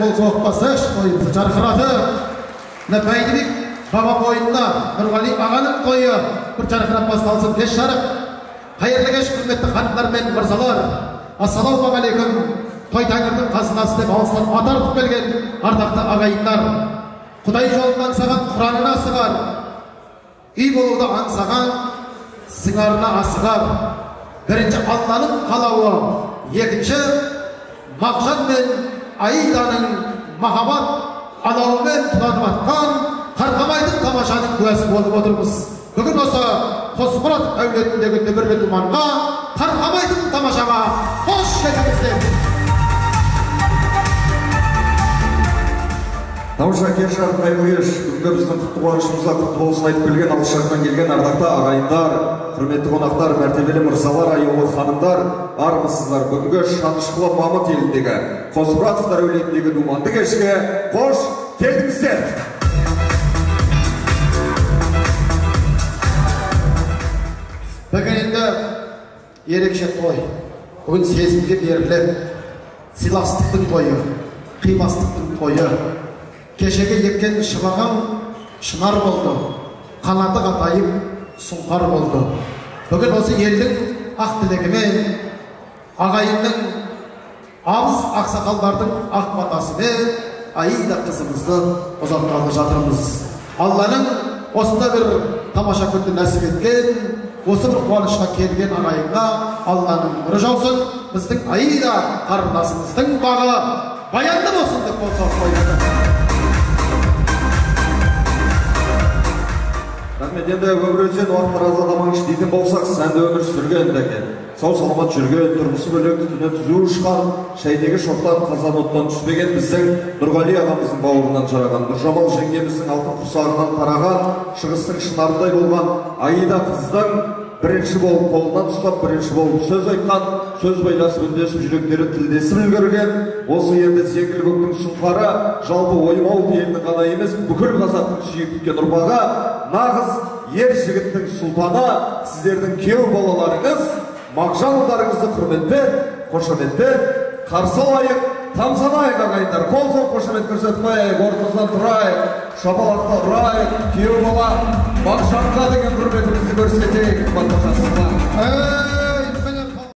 қол соқпасы тойымызды жарқыратып, мына Бәйдібек баба бойында Нұрғали ағаның тойы бір жарқырап басталсын. Кеш жарық. Қайырлы кеш, құрметті ханымдар мен мырзалар. Ассалаумағалейкум. Той тәңірдің қазынасы деп алыстан атартып келген ардақты ағайындар. Құдай жолын аңсаған Құранына сыңар, үй болуды аңсаған сыңарына асығар. Бірінші Алланың қалауы, екінші Мағжан мен Аиданың махаббат алауымен тұнанып атқан Қарғабайдың тамашаның куәсі болып отырмыз. Бүгін осы Қосмұрат әулетіндегі дүбірлі думанға, Қарғабайдың тамашаға қош келдіңіздер. Тамаша кеш жарық қайырлы кеш. Бүгінгі біздің құтты қуанышымызға құтты болсын айтып келген алыс жақтан келген ардақты ағайындар, құрметті қонақтар, мәртебелі мырзалар, аяулы ханымдар, армысыздар. Бүгінгі Шанышқылы Мамыт еліндегі Қосмұратовтар әулетіндегі думанды кешке қош келдіңіздер. Бүгін енді ерекше той. Бүгін сезімге беріліп, сыйластықтың тойы, қимастықтың тойы. Кешеге еккен шыбағам шынар болды, қанаты қатайып сұңқар болды. Бүгін осы елдің ақ тілегімен, ағайынның абыз ақсақалдардың ақ батасымен Аида қызымызды ұзатқалы жатырмыз. Алланың осында бір тамаша күнді нәсіп еткен, осы бір қуанышқа келген ағайынға Алланың нұры жаусын. Біздің Аида қарындасымыздың бағы баянды болсын деп болса қойды. Рахмет, енді өмір өтсен уақыт разы адамаңыз дейтін болсақ, сәнді өмір сүрген дәкен. Сау саламат жүрген, тұрмысы бөлек түтіні түзу ұшқан, шәйдегі шоқтан қазан оттан түспеген біздің Нұрғали ағамыздың бауырынан жараған, Нұржамал жеңгеміздің алтын құрсағынан тараған, шығыстың шынарындай болған Аида қыздың бірінші болып қолынан ұстап, бірінші болып сөз айтқан, сөз байласып үндесіп жүректері тілдесіп үлгерген, осы енді зеңгір көктің сұңқары, жалпы Оймауыт елінің ғана емес, бүкіл қазақтың сүйіп күткен ұрпағы, нағыз ер жігіттің сұлтаны, сіздердің күйеу балаларыңыз, Мағжандарыңызды құрметпен, қошаметпен қарсы алайық, тамсанайық ағайындар. Қол соқ қошамет көрсетпейік, орнымыздан тұрайық, шапалақта ұрайық, күйеу бала Мағжанға деген құрметімізді көрсетейік.